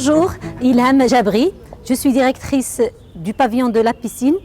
Bonjour, Ilham Jabri, je suis directrice du pavillon de la piscine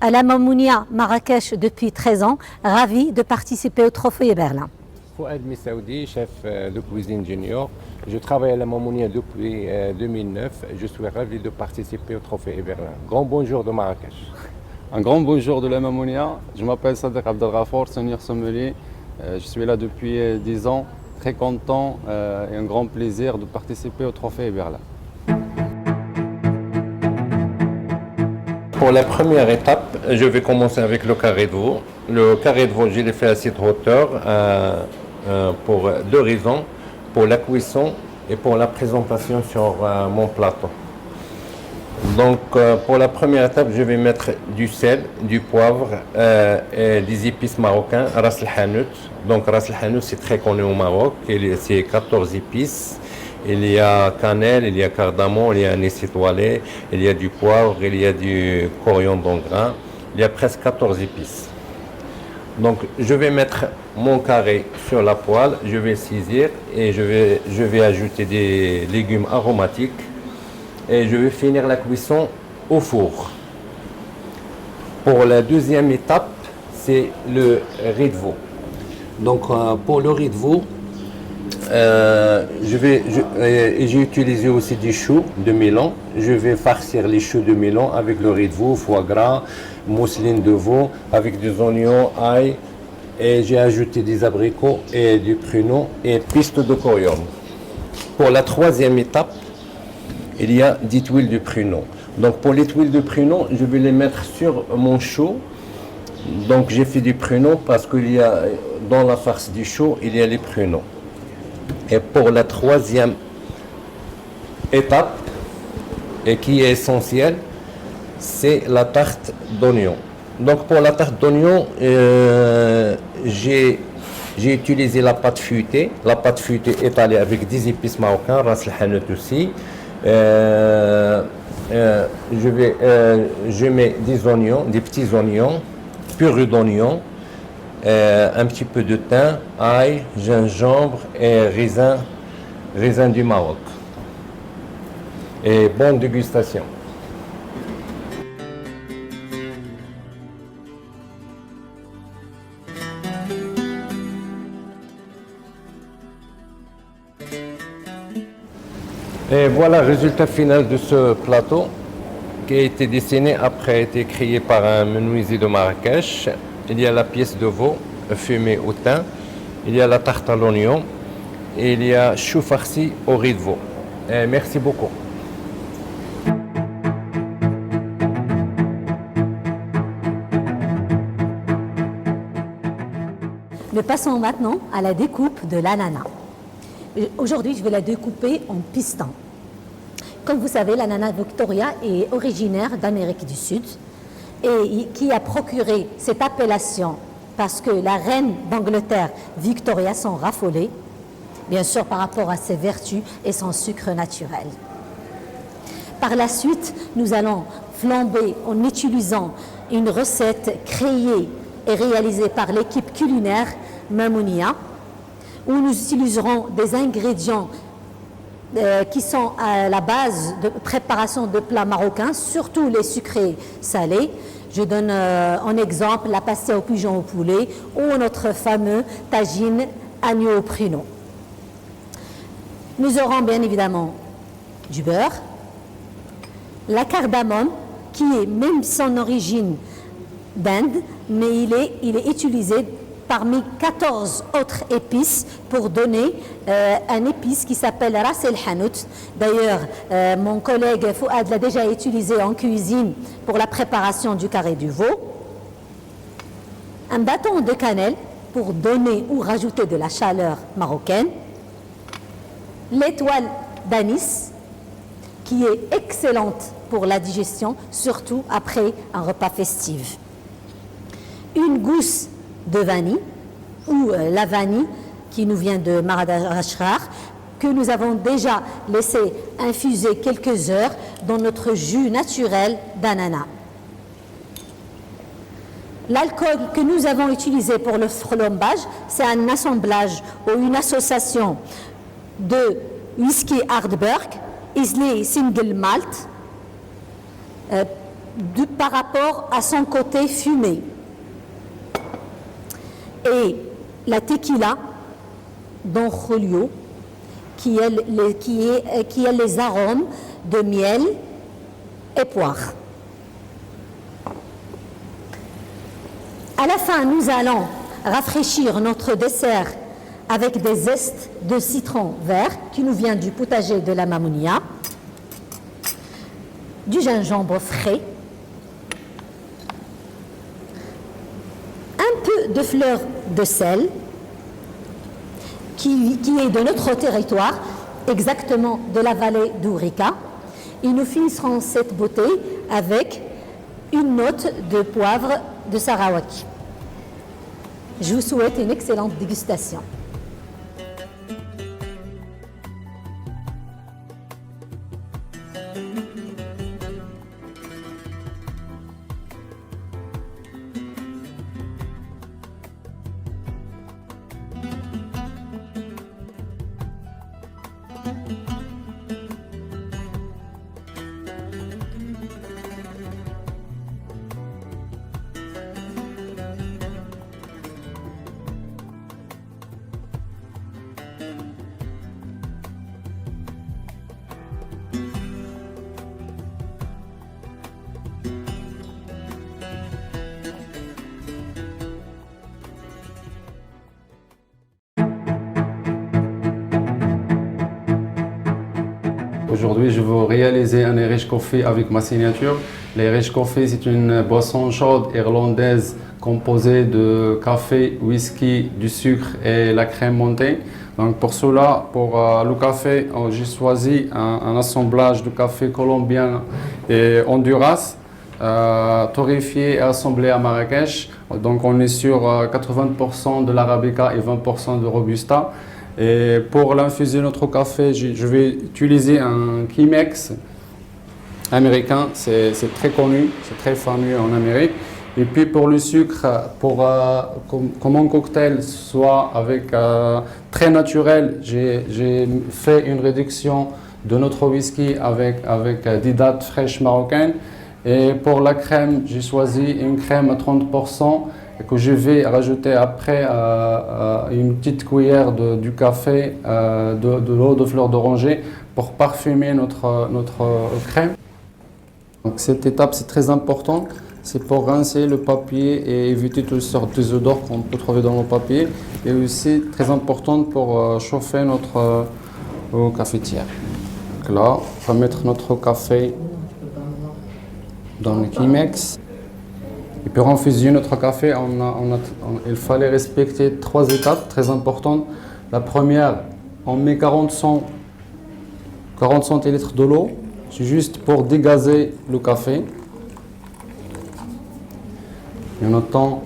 à la Mamounia Marrakech depuis 13 ans, ravie de participer au Trophée Berlin. Fouad Missaoudi, chef de cuisine junior. Je travaille à la Mamounia depuis 2009. Je suis ravi de participer au Trophée Berlin. Grand bonjour de Marrakech. Un grand bonjour de la Mamounia. Je m'appelle Sadek Abdelghafour, seigneur sommelier. Je suis là depuis 10 ans. Très content et un grand plaisir de participer au Trophée Berlin. Pour la première étape, je vais commencer avec le carré de veau. Le carré de veau, je l'ai fait à cette hauteur pour deux raisons, pour la cuisson et pour la présentation sur mon plateau. Donc pour la première étape, je vais mettre du sel, du poivre et des épices marocains, ras el hanout. Donc ras el hanout, c'est très connu au Maroc, c'est 14 épices. Il y a cannelle, il y a cardamome, il y a anis étoilé, il y a du poivre, il y a du coriandre en grain. Il y a presque 14 épices. Donc je vais mettre mon carré sur la poêle, je vais saisir et je vais ajouter des légumes aromatiques et je vais finir la cuisson au four. Pour la deuxième étape, c'est le riz de veau. Donc pour le riz de veau, j'ai utilisé aussi des choux de Milan. Je vais farcir les choux de Milan avec le riz de veau, foie gras, mousseline de veau, avec des oignons, ail. Et j'ai ajouté des abricots et du pruneau et pistes de coriandre. Pour la troisième étape, il y a des tuiles de pruneau. Donc pour les tuiles de pruneau, je vais les mettre sur mon chou. Donc j'ai fait du pruneau parce qu'il y a dans la farce du chou, il y a les pruneaux. Et pour la troisième étape, et qui est essentielle, c'est la tarte d'oignon. Donc pour la tarte d'oignon, j'ai utilisé la pâte feuilletée. La pâte feuilletée étalée avec des épices marocains, ras el hanout aussi. Je mets des oignons, des petits oignons, purée d'oignons, un petit peu de thym, ail, gingembre et raisin du Maroc. Et bonne dégustation. Et voilà le résultat final de ce plateau qui a été dessiné après a été créé par un menuisier de Marrakech. Il y a la pièce de veau fumée au thym, il y a la tarte à l'oignon et il y a chou farci au riz de veau. Et merci beaucoup. Nous passons maintenant à la découpe de l'ananas. Aujourd'hui, je vais la découper en piston. Comme vous savez, l'ananas Victoria est originaire d'Amérique du Sud et qui a procuré cette appellation parce que la reine d'Angleterre, Victoria, s'en raffolait, bien sûr par rapport à ses vertus et son sucre naturel. Par la suite, nous allons flamber en utilisant une recette créée et réalisée par l'équipe culinaire Mamounia, où nous utiliserons des ingrédients qui sont à la base de préparation de plats marocains, surtout les sucrés salés. Je donne en exemple la pastille au pigeon au poulet ou notre fameux tagine agneau au pruneau. Nous aurons bien évidemment du beurre, la cardamome qui est même son origine d'Inde, mais il est utilisé parmi 14 autres épices pour donner un épice qui s'appelle ras el hanout. D'ailleurs, mon collègue Fouad l'a déjà utilisé en cuisine pour la préparation du carré du veau. Un bâton de cannelle pour donner ou rajouter de la chaleur marocaine. L'étoile d'anis qui est excellente pour la digestion, surtout après un repas festif. Une gousse de vanille ou la vanille qui nous vient de Madagascar que nous avons déjà laissé infuser quelques heures dans notre jus naturel d'ananas. L'alcool que nous avons utilisé pour le flambage, c'est un assemblage ou une association de whisky Ardbeg Islay Single Malt par rapport à son côté fumé. Et la tequila Don Julio qui a les arômes de miel et poire. À la fin, nous allons rafraîchir notre dessert avec des zestes de citron vert qui nous vient du potager de la Mamounia, du gingembre frais, un peu de fleur de sel qui est de notre territoire, exactement de la vallée d'Ourika. Et nous finirons cette beauté avec une note de poivre de Sarawaki. Je vous souhaite une excellente dégustation. Aujourd'hui, je veux réaliser un Irish Coffee avec ma signature. L'Irish Coffee, c'est une boisson chaude irlandaise composée de café, whisky, du sucre et la crème montée. Donc pour cela, pour le café, j'ai choisi un assemblage de café colombien et Honduras, torréfié et assemblé à Marrakech. Donc on est sur 80% de l'Arabica et 20% de Robusta. Et pour l'infuser notre café, je vais utiliser un Chemex américain, c'est très connu, c'est très fameux en Amérique. Et puis pour le sucre, comme un cocktail soit avec très naturel, j'ai fait une réduction de notre whisky avec des dattes fraîches marocaines. Et pour la crème, j'ai choisi une crème à 30%. Que je vais rajouter après une petite cuillère du café, de l'eau de fleur d'oranger pour parfumer notre crème. Donc cette étape c'est très important, c'est pour rincer le papier et éviter toutes sortes de odeurs qu'on peut trouver dans le papier, et aussi très important pour chauffer notre cafetière. Donc là, on va mettre notre café dans le Chemex. Et pour infuser notre café, il fallait respecter 3 étapes très importantes. La première, on met 40 centilitres de l'eau, c'est juste pour dégazer le café. Et on attend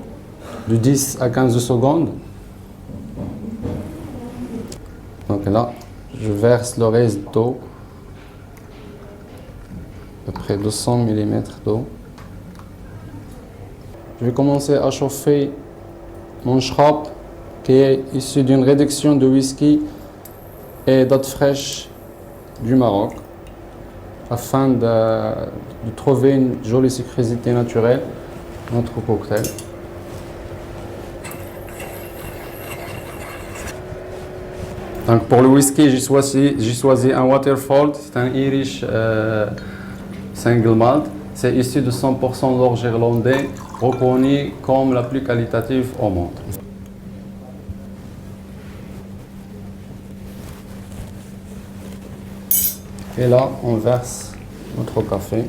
de 10 à 15 secondes. Donc là, je verse le reste d'eau, à peu près 200 mm d'eau. Je vais commencer à chauffer mon shrap qui est issu d'une réduction de whisky et dattes fraîches du Maroc afin de trouver une jolie sucrosité naturelle dans notre cocktail. Donc pour le whisky, j'ai choisi un Waterford, c'est un Irish Single Malt. C'est issu de 100% d'orge irlandais, reconnu comme la plus qualitative au monde. Et là, on verse notre café.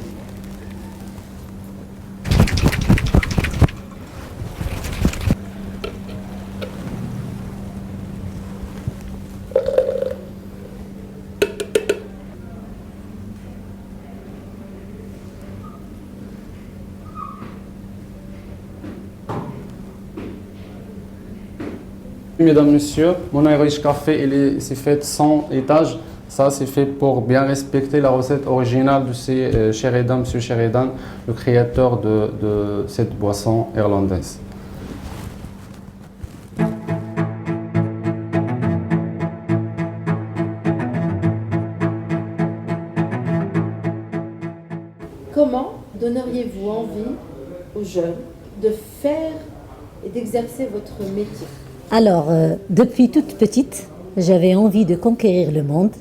Mesdames, Messieurs, mon Irish Café, c'est fait sans étage. Ça, c'est fait pour bien respecter la recette originale de Sheridan, M. Sheridan, le créateur de cette boisson irlandaise. donneriez-vous envie aux jeunes de faire et d'exercer votre métier? Alors, depuis toute petite, j'avais envie de conquérir le monde,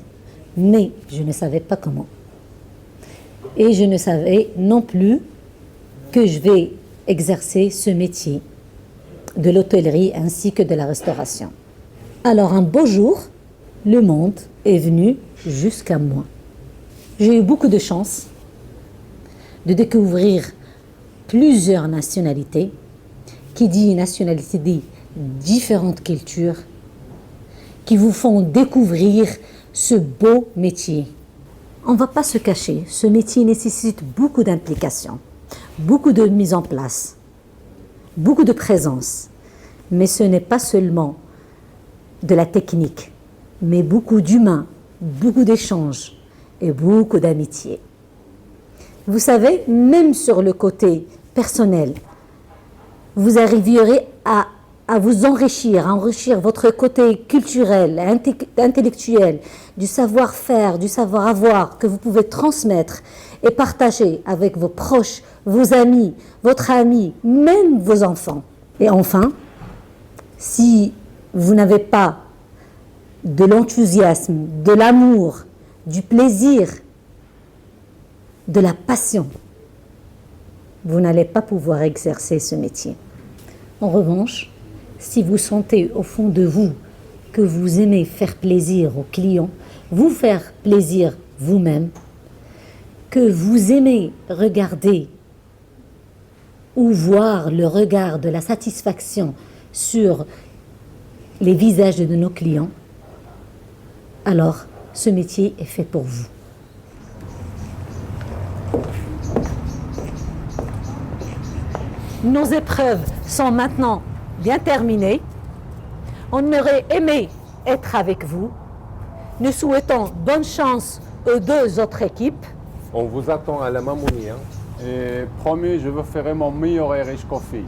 mais je ne savais pas comment. Et je ne savais non plus que je vais exercer ce métier de l'hôtellerie ainsi que de la restauration. Alors un beau jour, le monde est venu jusqu'à moi. J'ai eu beaucoup de chance de découvrir plusieurs nationalités. Qui dit nationalité dit différentes cultures qui vous font découvrir ce beau métier. On ne va pas se cacher, ce métier nécessite beaucoup d'implication, beaucoup de mise en place, beaucoup de présence. Mais ce n'est pas seulement de la technique, mais beaucoup d'humain, beaucoup d'échanges et beaucoup d'amitié. Vous savez, même sur le côté personnel, vous arriverez à vous enrichir, à enrichir votre côté culturel, intellectuel, du savoir-faire, du savoir-avoir que vous pouvez transmettre et partager avec vos proches, vos amis, votre ami, même vos enfants. Et enfin, si vous n'avez pas de l'enthousiasme, de l'amour, du plaisir, de la passion, vous n'allez pas pouvoir exercer ce métier. En revanche, si vous sentez au fond de vous que vous aimez faire plaisir aux clients, vous faire plaisir vous-même, que vous aimez regarder ou voir le regard de la satisfaction sur les visages de nos clients, alors ce métier est fait pour vous. Nos épreuves sont maintenant bien terminées. On aurait aimé être avec vous. Nous souhaitons bonne chance aux deux autres équipes. On vous attend à la Mamounia. Et promis, je veux faire mon meilleur Irish Coffee.